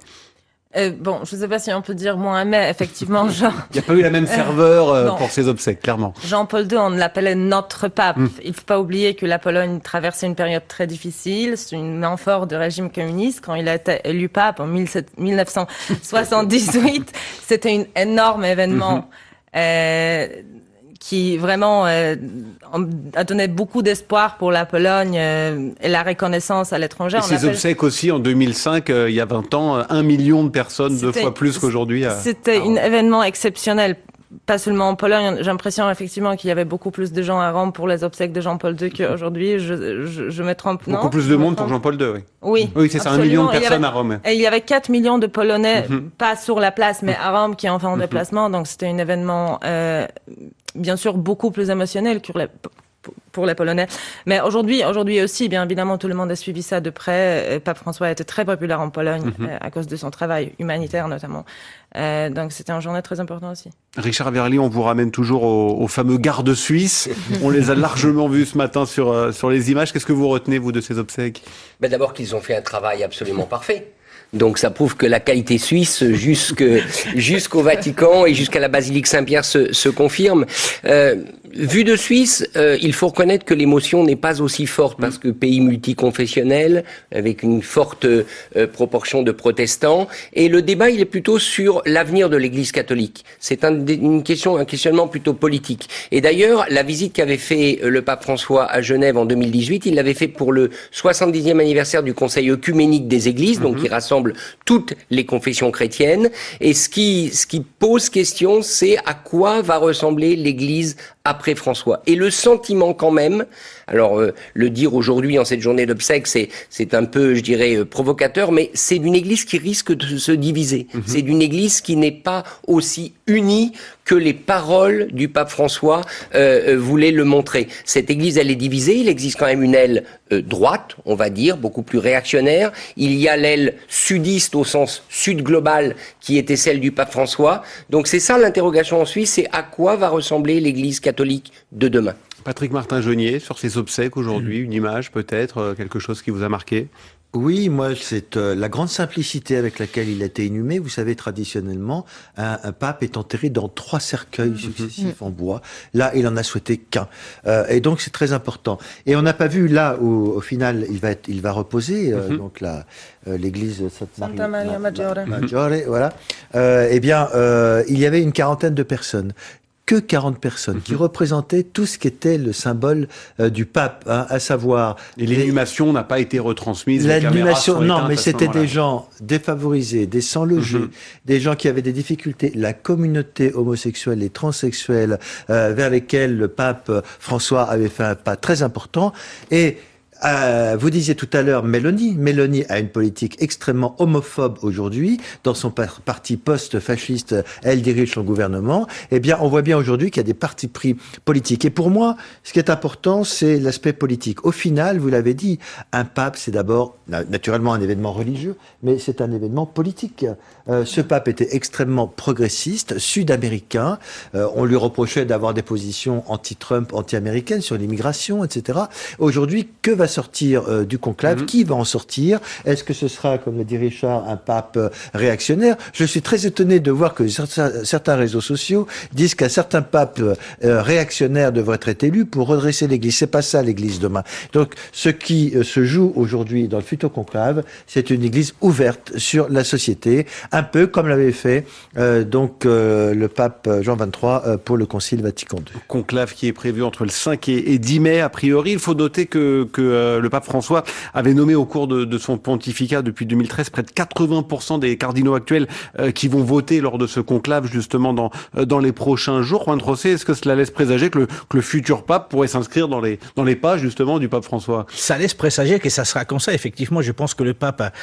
Je ne sais pas si on peut dire moins aimé, effectivement. Il n'y a pas eu la même ferveur pour ses obsèques, clairement. Jean-Paul II, on l'appelait notre pape. Il ne faut pas oublier que la Pologne traversait une période très difficile. C'est une amphore de régime communiste. Quand il a été élu pape en 1978, c'était un énorme événement qui vraiment a donné beaucoup d'espoir pour la Pologne et la reconnaissance à l'étranger. Et ses obsèques aussi en 2005, il y a 20 ans, 1 million de personnes, 2 fois plus qu'aujourd'hui. C'était un événement exceptionnel. Pas seulement en Pologne, j'ai l'impression effectivement qu'il y avait beaucoup plus de gens à Rome pour les obsèques de Jean-Paul II qu'aujourd'hui. Je me trompe, non? Beaucoup plus de monde pour Jean-Paul II, oui. Oui, c'est ça, 1 million de personnes à Rome. Et il y avait 4 millions de Polonais, pas sur la place, mais à Rome, qui ont fait un déplacement. Donc c'était un événement, bien sûr, beaucoup plus émotionnel pour les Polonais. Mais aujourd'hui aussi, bien évidemment, tout le monde a suivi ça de près. Pape François a été très populaire en Pologne à cause de son travail humanitaire, notamment. Donc c'était une journée très importante aussi. Richard Verly, on vous ramène toujours aux fameux gardes suisses. On les a largement vus ce matin sur les images. Qu'est-ce que vous retenez, vous, de ces obsèques? D'abord qu'ils ont fait un travail absolument parfait. Donc ça prouve que la qualité suisse jusqu'au Vatican et jusqu'à la basilique Saint-Pierre se confirme. Vu de Suisse, il faut reconnaître que l'émotion n'est pas aussi forte parce que pays multiconfessionnel avec une forte proportion de protestants, et le débat il est plutôt sur l'avenir de l'Église catholique. C'est un questionnement plutôt politique. Et d'ailleurs, la visite qu'avait fait le pape François à Genève en 2018, il l'avait fait pour le 70e anniversaire du Conseil œcuménique des Églises, donc qui rassemble toutes les confessions chrétiennes. Et ce qui pose question, c'est à quoi va ressembler l'Église après François. Et le sentiment quand même, alors le dire aujourd'hui en cette journée d'obsèques, c'est un peu, je dirais, provocateur, mais c'est d'une Église qui risque de se diviser. C'est d'une Église qui n'est pas aussi unie que les paroles du pape François voulaient le montrer. Cette Église, elle est divisée. Il existe quand même une aile droite, on va dire, beaucoup plus réactionnaire. Il y a l'aile sudiste au sens sud global qui était celle du pape François. Donc c'est ça l'interrogation en Suisse, c'est à quoi va ressembler l'Église catholique de demain. Patrick Martin-Jeunier, sur ses obsèques aujourd'hui, une image peut-être, quelque chose qui vous a marqué? Oui, moi, c'est la grande simplicité avec laquelle il a été inhumé. Vous savez, traditionnellement, un pape est enterré dans 3 cercueils successifs en bois. Là, il en a souhaité qu'un. Et donc, c'est très important. Et on n'a pas vu là où, au final, il va reposer, donc l'église Santa Maria Maggiore. Maggiore, voilà. Eh bien, il y avait une quarantaine de personnes. Que 40 personnes qui représentaient tout ce qui était le symbole du pape, hein, à savoir... Et l'inhumation n'a pas été retransmise. L'inhumation, non, mais c'était des gens défavorisés, des sans-logés, des gens qui avaient des difficultés, la communauté homosexuelle et transsexuelle vers lesquelles le pape François avait fait un pas très important. Et vous disiez tout à l'heure Meloni. Meloni a une politique extrêmement homophobe aujourd'hui. Dans son parti post-fasciste, elle dirige son gouvernement. Eh bien, on voit bien aujourd'hui qu'il y a des partis pris politiques. Et pour moi, ce qui est important, c'est l'aspect politique. Au final, vous l'avez dit, un pape, c'est d'abord naturellement un événement religieux, mais c'est un événement politique. Ce pape était extrêmement progressiste, sud-américain. On lui reprochait d'avoir des positions anti-Trump, anti-américaines sur l'immigration, etc. Aujourd'hui, que va sortir du conclave? Qui va en sortir? Est-ce que ce sera, comme le dit Richard, un pape réactionnaire? Je suis très étonné de voir que certains réseaux sociaux disent qu'un certain pape réactionnaire devrait être élu pour redresser l'Église. C'est pas ça l'Église demain. Donc, ce qui se joue aujourd'hui dans le futur conclave, c'est une Église ouverte sur la société, un peu comme l'avait fait le pape Jean XXIII pour le Concile Vatican II. Conclave qui est prévu entre le 5 et 10 mai, a priori. Il faut noter que le pape François avait nommé au cours de son pontificat depuis 2013 près de 80% des cardinaux actuels qui vont voter lors de ce conclave justement dans les prochains jours. Juan José, est-ce que cela laisse présager que le futur pape pourrait s'inscrire dans les pas justement du pape François? Ça laisse présager que ça sera comme ça. Effectivement, je pense que le pape,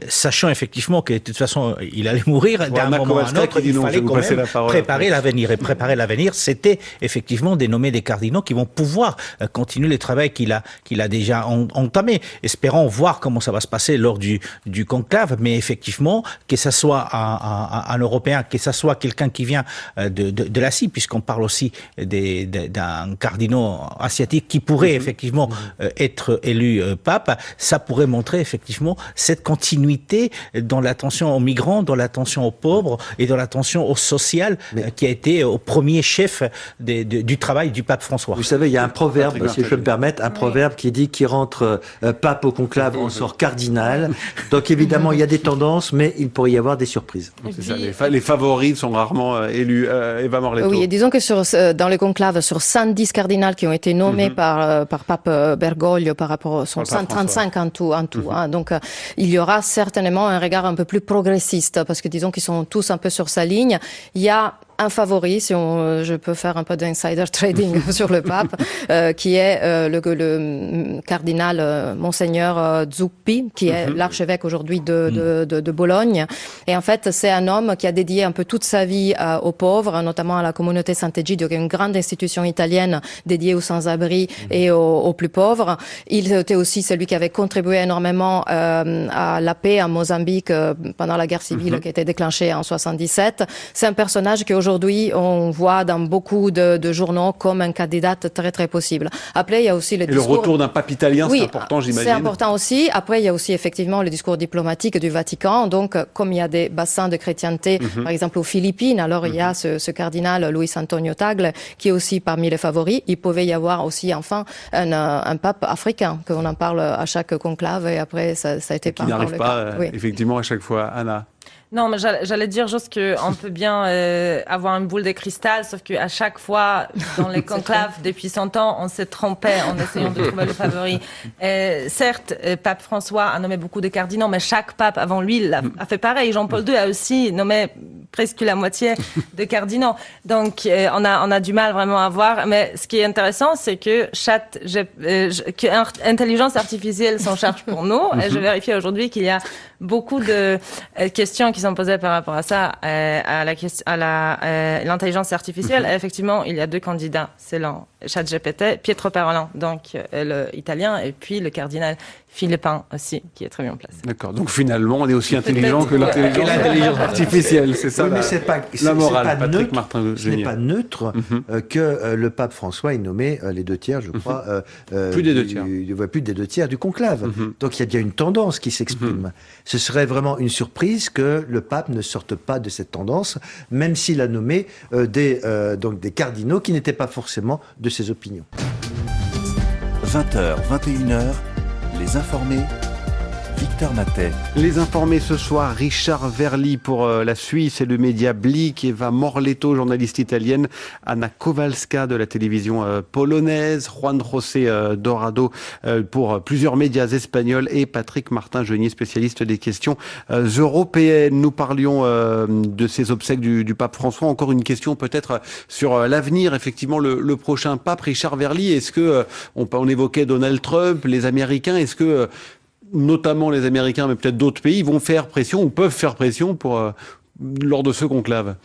sachant effectivement que de toute façon il allait mourir d'un moment à un autre, il fallait quand même préparer l'avenir. Et préparer l'avenir, c'était effectivement de nommer des cardinaux qui vont pouvoir continuer le travail qu'il a déjà entamé. Espérons voir comment ça va se passer lors du conclave, mais effectivement, que ça soit un Européen, que ça soit quelqu'un qui vient de l'Asie, puisqu'on parle aussi d'un cardinal asiatique qui pourrait effectivement être élu pape, ça pourrait montrer effectivement cette continuité dans l'attention aux migrants, dans l'attention aux pauvres et dans l'attention au social qui a été au premier chef du travail du pape François. Vous savez, il y a un proverbe, si je peux me permettre, un proverbe qui dit qui rentre pape au conclave en sort cardinal. Donc évidemment, il y a des tendances, mais il pourrait y avoir des surprises. C'est ça, les favoris sont rarement élus. Eva Morletto. Oui, et disons que dans le conclave, sur 110 cardinals qui ont été nommés par pape Bergoglio par rapport, sont 135 en tout. Hein. Donc il y aura certainement un regard un peu plus progressiste, parce que disons qu'ils sont tous un peu sur sa ligne. Il y a un favori, si je peux faire un peu d'insider trading sur le pape, qui est le cardinal Monseigneur Zuppi, qui est l'archevêque aujourd'hui de Bologne. Et en fait, c'est un homme qui a dédié un peu toute sa vie aux pauvres, notamment à la communauté Sant'Egidio, qui est une grande institution italienne dédiée aux sans-abri et aux plus pauvres. Il était aussi celui qui avait contribué énormément à la paix à Mozambique pendant la guerre civile qui a été déclenchée en 77. C'est un personnage qui aujourd'hui on voit dans beaucoup de journaux comme un candidat très très possible. Après, il y a aussi le discours... le retour d'un pape italien, c'est important, j'imagine. C'est important aussi. Après, il y a aussi effectivement le discours diplomatique du Vatican. Donc, comme il y a des bassins de chrétienté, par exemple aux Philippines, alors il y a ce cardinal Luis Antonio Tagle qui est aussi parmi les favoris. Il pouvait y avoir aussi enfin un pape africain, qu'on en parle à chaque conclave, et après ça a été pas encore le cas. Qui n'arrive pas effectivement à chaque fois. Anna. Non, mais j'allais dire juste qu'on peut bien avoir une boule de cristal, sauf qu'à chaque fois, dans les conclaves, depuis 100 ans, on s'est trompé en essayant de trouver le favori. Certes, pape François a nommé beaucoup de cardinaux, mais chaque pape avant lui a fait pareil. Jean-Paul II a aussi nommé presque la moitié de cardinaux. Donc, on a du mal vraiment à voir. Mais ce qui est intéressant, c'est que intelligence artificielle s'en charge pour nous. Et je vérifie aujourd'hui qu'il y a beaucoup de questions qui qui sont posées par rapport à ça, à la question, à l'intelligence artificielle, effectivement, il y a 2 candidats. C'est ChatGPT, Pietro Parolin, donc le italien, et puis le cardinal Philippin aussi, qui est très bien placé. D'accord. Donc finalement, on est aussi intelligent que l'intelligence artificielle. C'est ça. Oui, mais c'est pas morale, pas Patrick neutre. Martin. Ce n'est pas neutre que le pape François ait nommé les 2 tiers, je crois. Plus des 2 tiers. Plus des 2 tiers du conclave. Donc il y a bien une tendance qui s'exprime. Ce serait vraiment une surprise que le pape ne sorte pas de cette tendance, même s'il a nommé donc des cardinaux qui n'étaient pas forcément de ses opinions. 20h, 21h, les informés. Victor Matet. Les informés ce soir, Richard Verly pour la Suisse et le média Blick, Eva Morletto, journaliste italienne, Anna Kowalska de la télévision polonaise, Juan José Dorado pour plusieurs médias espagnols et Patrick Martin-Genier, spécialiste des questions européennes. Nous parlions de ces obsèques du pape François. Encore une question peut-être sur l'avenir, effectivement, le prochain pape. Richard Verly, est-ce que on évoquait Donald Trump, les Américains, est-ce que notamment les Américains, mais peut-être d'autres pays, vont faire pression ou peuvent faire pression lors de ce conclave?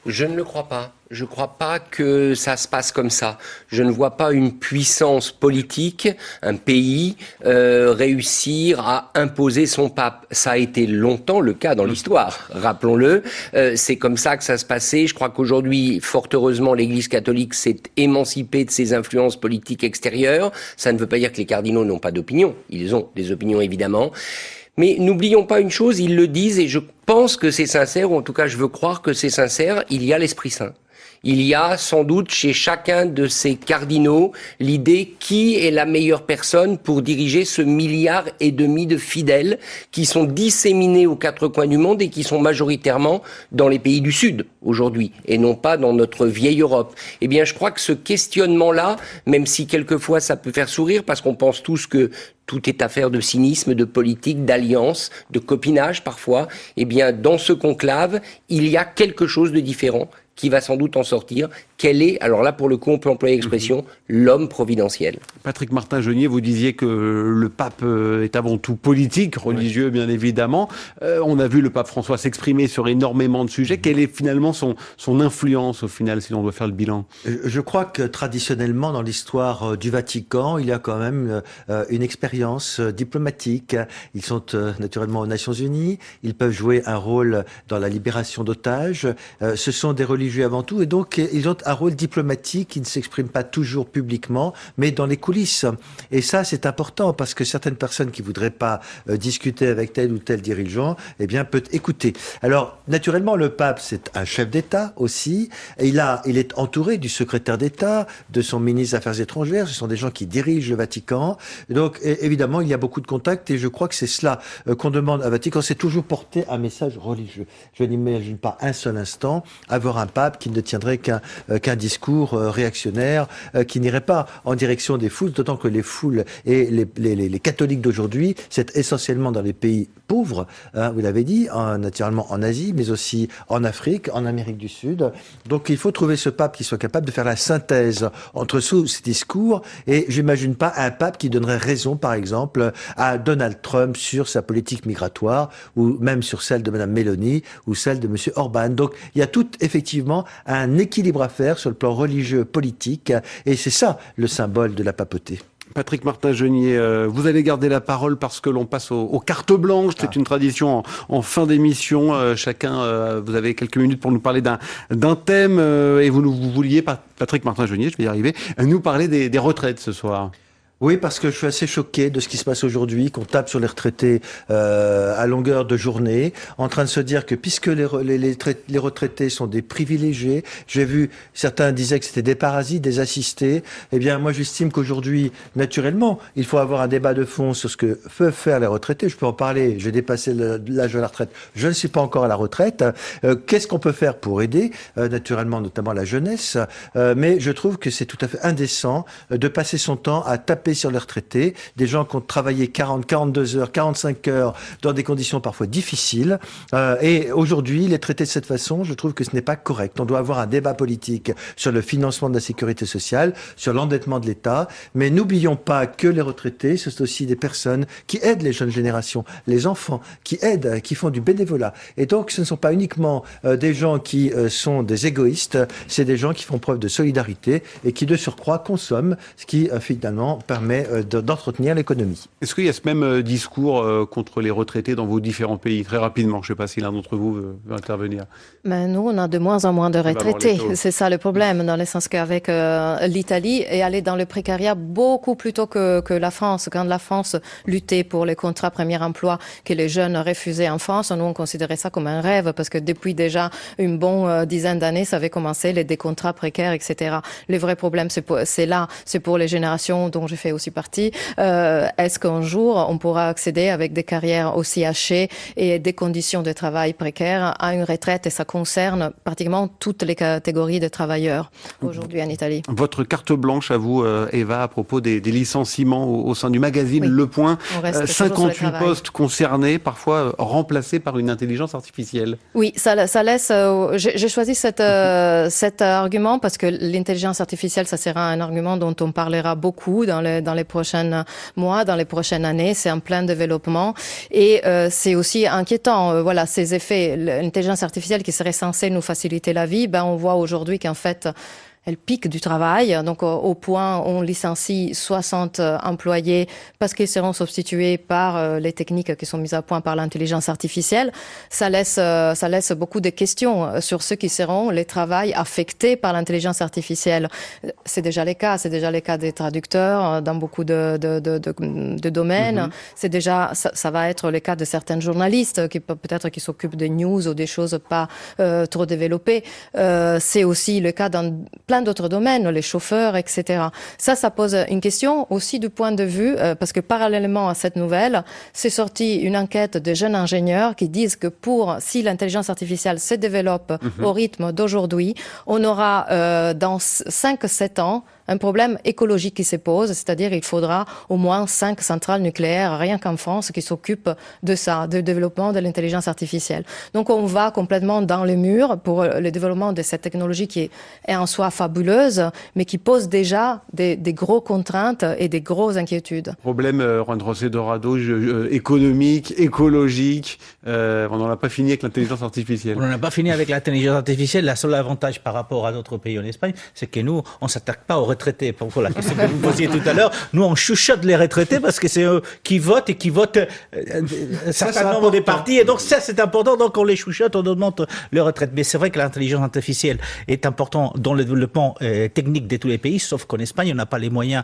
Je ne le crois pas. Je ne crois pas que ça se passe comme ça. Je ne vois pas une puissance politique, un pays, réussir à imposer son pape. Ça a été longtemps le cas dans l'histoire, rappelons-le. C'est comme ça que ça se passait. Je crois qu'aujourd'hui, fort heureusement, l'Église catholique s'est émancipée de ses influences politiques extérieures. Ça ne veut pas dire que les cardinaux n'ont pas d'opinion. Ils ont des opinions, évidemment. Mais n'oublions pas une chose, ils le disent, et je pense que c'est sincère, ou en tout cas je veux croire que c'est sincère, il y a l'Esprit Saint. Il y a sans doute chez chacun de ces cardinaux l'idée qui est la meilleure personne pour diriger ce 1,5 milliard de fidèles qui sont disséminés aux 4 coins du monde et qui sont majoritairement dans les pays du Sud aujourd'hui et non pas dans notre vieille Europe. Eh bien, je crois que ce questionnement-là, même si quelquefois ça peut faire sourire parce qu'on pense tous que tout est affaire de cynisme, de politique, d'alliance, de copinage parfois, eh bien, dans ce conclave, il y a quelque chose de différent qui va sans doute en sortir. Quel est, alors là pour le coup on peut employer l'expression, l'homme providentiel. Patrick Martin-Genier, vous disiez que le pape est avant tout politique, religieux bien évidemment. On a vu le pape François s'exprimer sur énormément de sujets. Quelle est finalement son influence au final, si l'on doit faire le bilan? Je crois que traditionnellement dans l'histoire du Vatican, il y a quand même une expérience diplomatique. Ils sont naturellement aux Nations Unies, ils peuvent jouer un rôle dans la libération d'otages. Ce sont des religieux avant tout et donc ils ont un rôle diplomatique qui ne s'exprime pas toujours publiquement, mais dans les coulisses. Et ça, c'est important parce que certaines personnes qui voudraient pas discuter avec tel ou tel dirigeant, eh bien, peut écouter. Alors, naturellement, le pape, c'est un chef d'État aussi. Et il est entouré du secrétaire d'État, de son ministre des Affaires étrangères. Ce sont des gens qui dirigent le Vatican. Et donc, évidemment, il y a beaucoup de contacts et je crois que c'est cela qu'on demande à Vatican. C'est toujours porter un message religieux. Je n'imagine pas un seul instant avoir un pape qui ne tiendrait qu'un discours réactionnaire, qui n'irait pas en direction des foules, d'autant que les foules et les catholiques d'aujourd'hui, c'est essentiellement dans les pays pauvres, hein, vous l'avez dit, naturellement en Asie, mais aussi en Afrique, en Amérique du Sud. Donc il faut trouver ce pape qui soit capable de faire la synthèse entre tous ces discours, et j'imagine pas un pape qui donnerait raison, par exemple, à Donald Trump sur sa politique migratoire, ou même sur celle de Madame Meloni, ou celle de Monsieur Orban. Donc il y a tout, effectivement, un équilibre à faire sur le plan religieux, politique, et c'est ça le symbole de la papauté. Patrick Martin-Genier, vous allez garder la parole parce que l'on passe aux cartes blanches. C'est une tradition en fin d'émission. Chacun, vous avez quelques minutes pour nous parler d'un thème. Et vous vouliez, Patrick Martin-Genier, je vais y arriver, nous parler des retraites ce soir. Oui, parce que je suis assez choqué de ce qui se passe aujourd'hui, qu'on tape sur les retraités à longueur de journée, en train de se dire que puisque les retraités sont des privilégiés, j'ai vu, certains disaient que c'était des parasites, des assistés, eh bien moi j'estime qu'aujourd'hui, naturellement, il faut avoir un débat de fond sur ce que peuvent faire les retraités. Je peux en parler, j'ai dépassé l'âge de la retraite, je ne suis pas encore à la retraite. Qu'est-ce qu'on peut faire pour aider, naturellement, notamment la jeunesse, mais je trouve que c'est tout à fait indécent de passer son temps à taper taper sur les retraités, des gens qui ont travaillé 40, 42 heures, 45 heures dans des conditions parfois difficiles. Et aujourd'hui, les traiter de cette façon, je trouve que ce n'est pas correct. On doit avoir un débat politique sur le financement de la sécurité sociale, sur l'endettement de l'État. Mais n'oublions pas que les retraités, c'est aussi des personnes qui aident les jeunes générations, les enfants, qui aident, qui font du bénévolat. Et donc, ce ne sont pas uniquement des gens qui sont des égoïstes, c'est des gens qui font preuve de solidarité et qui, de surcroît, consomment, ce qui, finalement, permet d'entretenir l'économie. Est-ce qu'il y a ce même discours contre les retraités dans vos différents pays? Très rapidement, je ne sais pas si l'un d'entre vous veut intervenir. Mais nous, on a de moins en moins de retraités. C'est ça le problème, dans le sens qu'avec l'Italie est allée dans le précariat beaucoup plus tôt que la France. Quand la France luttait pour les contrats premier emploi que les jeunes refusaient en France, nous, on considérait ça comme un rêve, parce que depuis déjà une bonne dizaine d'années, ça avait commencé, des contrats précaires, etc. Le vrai problème, c'est pour les générations dont je fais aussi partie. Est-ce qu'un jour, on pourra accéder avec des carrières aussi hachées et des conditions de travail précaires à une retraite? Et ça concerne pratiquement toutes les catégories de travailleurs aujourd'hui en Italie. Votre carte blanche à vous, Eva, à propos des licenciements au sein du magazine Le Point. 58 postes concernés, parfois remplacés par une intelligence artificielle. Oui, ça laisse... J'ai choisi cet argument parce que l'intelligence artificielle, ça sera un argument dont on parlera beaucoup dans les prochains mois, dans les prochaines années. C'est en plein développement et c'est aussi inquiétant. Voilà, ces effets. L'intelligence artificielle qui serait censée nous faciliter la vie, on voit aujourd'hui qu'en fait, elle pique du travail. Donc, au point, on licencie 60 employés parce qu'ils seront substitués par les techniques qui sont mises à point par l'intelligence artificielle. Ça laisse beaucoup de questions sur ceux qui seront les travails affectés par l'intelligence artificielle. C'est déjà le cas. C'est déjà le cas des traducteurs dans beaucoup de domaines. C'est déjà, ça va être le cas de certains journalistes qui s'occupent des news ou des choses pas trop développées. C'est aussi le cas dans plein d'autres domaines, les chauffeurs, etc. Ça pose une question aussi du point de vue, parce que parallèlement à cette nouvelle, c'est sorti une enquête de jeunes ingénieurs qui disent que si l'intelligence artificielle se développe au rythme d'aujourd'hui, on aura dans 5-7 ans un problème écologique qui se pose, c'est-à-dire il faudra au moins 5 centrales nucléaires, rien qu'en France, qui s'occupent de ça, du développement de l'intelligence artificielle. Donc on va complètement dans le mur pour le développement de cette technologie qui est en soi fabuleuse, mais qui pose déjà des gros contraintes et des grosses inquiétudes. Problème, Juan José Dorado, économique, écologique, on n'en a pas fini avec l'intelligence artificielle. On n'en a pas fini avec l'intelligence artificielle. La seule avantage par rapport à d'autres pays en Espagne, c'est que nous, on s'attaque pas aux retraités. Pour la question que vous posiez tout à l'heure, nous on chuchote les retraités parce que c'est eux qui votent et qui votent un certain nombre des partis, et donc ça c'est important, donc on les chuchote, on augmente les retraites. Mais c'est vrai que l'intelligence artificielle est important dans le développement technique de tous les pays, sauf qu'en Espagne on n'a pas les moyens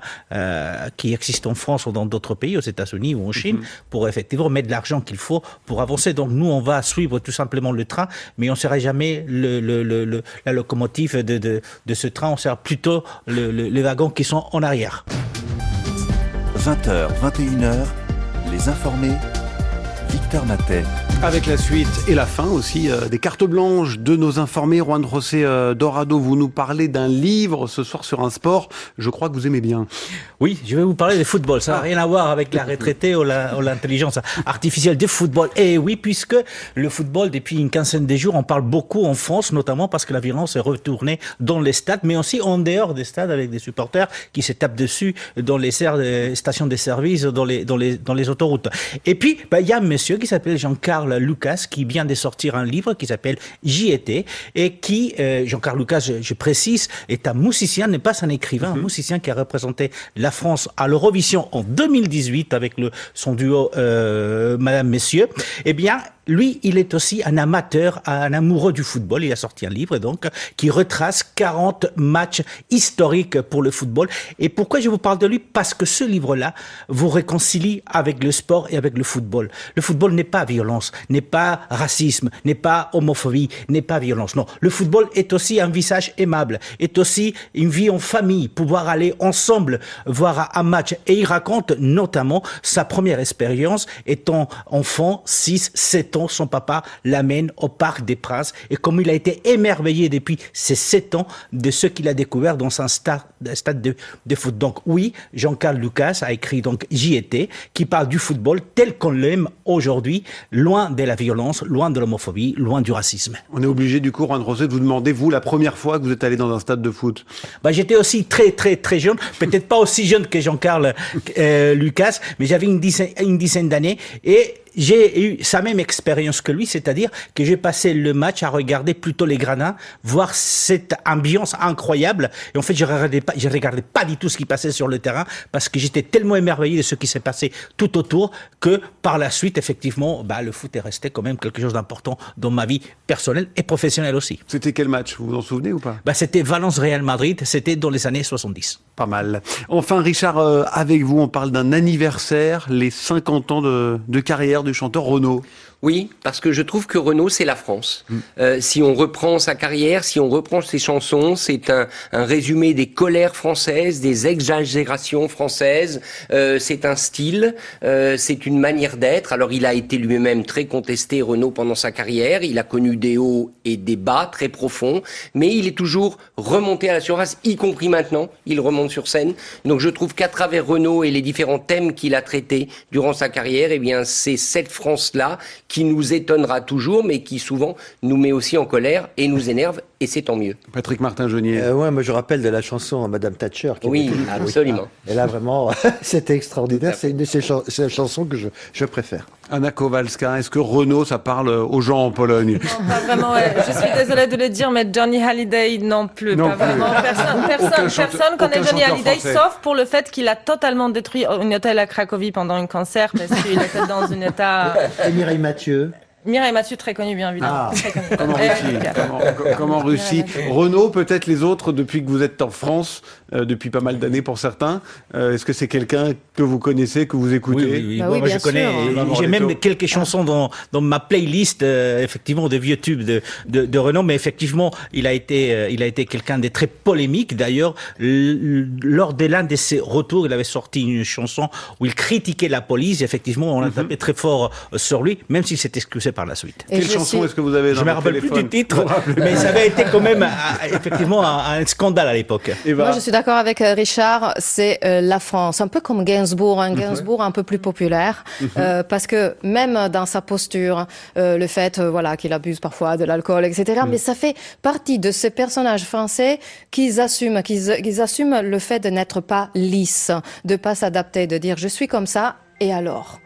qui existent en France ou dans d'autres pays, aux États-Unis ou en Chine, pour effectivement mettre de l'argent qu'il faut pour avancer. Donc nous on va suivre tout simplement le train, mais on ne sera jamais la locomotive de ce train, on sera plutôt les wagons qui sont en arrière. 20h, 21h, les informés, Victor Matet. Avec la suite et la fin aussi des cartes blanches de nos informés. Juan José Dorado, vous nous parlez d'un livre ce soir sur un sport, je crois que vous aimez bien. Oui, je vais vous parler de football. Ça n'a rien à voir avec la retraitée ou l'intelligence artificielle du football. Et oui, puisque le football, depuis une quinzaine de jours, on parle beaucoup en France, notamment parce que la violence est retournée dans les stades, mais aussi en dehors des stades avec des supporters qui se tapent dessus dans les stations de service, dans les autoroutes. Et puis, il y a un monsieur qui s'appelle Jean-Carl Lucas qui vient de sortir un livre qui s'appelle J'y étais et qui, Jean-Carl Lucas, je précise, est un musicien, n'est pas un écrivain, un musicien qui a représenté la France à l'Eurovision en 2018 avec son duo Madame Messieurs. Eh bien, lui, il est aussi un amateur, un amoureux du football. Il a sorti un livre, donc, qui retrace 40 matchs historiques pour le football. Et pourquoi je vous parle de lui? Parce que ce livre-là vous réconcilie avec le sport et avec le football. Le football n'est pas violence, n'est pas racisme, n'est pas homophobie, n'est pas violence. Non, le football est aussi un visage aimable, est aussi une vie en famille, pouvoir aller ensemble voir un match. Et il raconte notamment sa première expérience étant enfant, 6-7 ans, ans, son papa l'amène au Parc des Princes et comme il a été émerveillé depuis ses 7 ans de ce qu'il a découvert dans un stade de foot. Donc oui, Jean-Carl Lucas a écrit donc J'y étais, qui parle du football tel qu'on l'aime aujourd'hui, loin de la violence, loin de l'homophobie, loin du racisme. On est obligé du coup, Juan José, de vous demander, vous, la première fois que vous êtes allé dans un stade de foot. J'étais aussi très jeune, peut-être pas aussi jeune que Jean-Carl Lucas, mais j'avais une dizaine d'années et j'ai eu sa même expérience que lui, c'est-à-dire que j'ai passé le match à regarder plutôt les gradins, voir cette ambiance incroyable. Et en fait, je regardais pas du tout ce qui passait sur le terrain parce que j'étais tellement émerveillé de ce qui s'est passé tout autour que par la suite, effectivement, le foot est resté quand même quelque chose d'important dans ma vie personnelle et professionnelle aussi. C'était quel match? Vous vous en souvenez ou pas? C'était Valence-Real Madrid, c'était dans les années 70. Pas mal. Enfin, Richard, avec vous, on parle d'un anniversaire, les 50 ans de carrière du chanteur Renaud. Oui, parce que je trouve que Renaud, c'est la France. Si on reprend sa carrière, si on reprend ses chansons, c'est un résumé des colères françaises, des exagérations françaises. C'est un style, c'est une manière d'être. Alors, il a été lui-même très contesté, Renaud, pendant sa carrière. Il a connu des hauts et des bas très profonds, mais il est toujours remonté à la surface, y compris maintenant. Il remonte sur scène. Donc, je trouve qu'à travers Renaud et les différents thèmes qu'il a traités durant sa carrière, eh bien, c'est cette France-là qui nous étonnera toujours, mais qui souvent nous met aussi en colère et nous énerve, et c'est tant mieux. Patrick Martin-Genier. Ouais, moi je rappelle de la chanson Madame Thatcher. Oui, absolument. Et là vraiment, c'était extraordinaire. C'est une de ces chansons que je préfère. Anna Kowalska, est-ce que Renaud, ça parle aux gens en Pologne? Non, pas vraiment, ouais. Je suis désolée de le dire, mais Johnny Hallyday non plus. Non pas plus. vraiment. Personne connaît Johnny Hallyday, français. sauf pour le fait qu'il a totalement détruit un hôtel à Cracovie pendant un concert, parce qu'il était dans un état... Et Mireille Mathieu. Mireille Mathieu, très connu, bien évidemment. Ah. Très connu. Comme en Russie. Comme en Russie. Renaud, peut-être les autres, depuis que vous êtes en France, depuis pas mal d'années pour certains, est-ce que c'est quelqu'un que vous connaissez, que vous écoutez? Oui. Bah oui, Moi, je bien connais. sûr. J'ai même quelques chansons dans ma playlist, effectivement, de vieux tubes de Renaud. Mais effectivement, il a été quelqu'un de très polémique. D'ailleurs, lors de l'un de ses retours, il avait sorti une chanson où il critiquait la police. Et effectivement, on a tapé très fort sur lui, même s'il s'est excusé par la suite. Et Quelle chanson est-ce que vous avez dans Je me votre rappelle plus téléphone? du titre, mais ça avait été quand même effectivement un scandale à l'époque. Eva. Moi, je suis d'accord avec Richard, c'est la France, un peu comme Gainsbourg, Gainsbourg un peu plus populaire, parce que même dans sa posture, le fait qu'il abuse parfois de l'alcool, etc., mais ça fait partie de ces personnages français qu'ils assument le fait de n'être pas lisse, de pas s'adapter, de dire je suis comme ça. Et alors,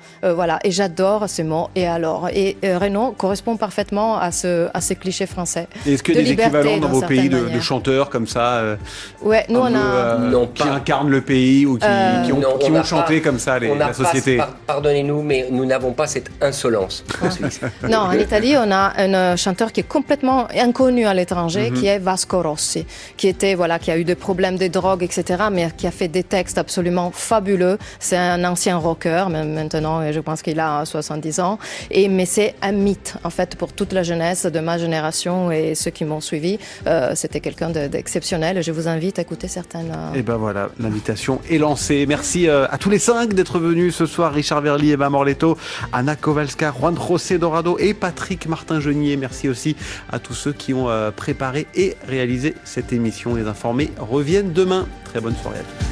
et j'adore ce mot. Et alors, et Renaud correspond parfaitement à ce cliché français. Et est-ce qu'il y a de des liberté, équivalents dans vos d'une pays certaine de manière. chanteurs comme ça, Ouais, nous on a. Non, qui pas. incarnent le pays ou qui Non, on ont n'a chanté pas- comme ça on n'a la société? pardonnez-nous, mais nous n'avons pas cette insolence en Suisse. Non, en Italie, on a un chanteur qui est complètement inconnu à l'étranger, qui est Vasco Rossi, qui a eu des problèmes de drogue, etc., mais qui a fait des textes absolument fabuleux. C'est un ancien rocker, même maintenant, je pense qu'il a 70 ans. Mais c'est un mythe, en fait, pour toute la jeunesse de ma génération et ceux qui m'ont suivi. C'était quelqu'un d'exceptionnel. Je vous invite à écouter certaines... Et ben voilà, l'invitation est lancée. Merci à tous les 5 d'être venus ce soir. Richard Verly, Eva Morletto, Anna Kowalska, Juan José Dorado et Patrick Martin-Genier. Merci aussi à tous ceux qui ont préparé et réalisé cette émission. Les informés reviennent demain. Très bonne soirée à tous.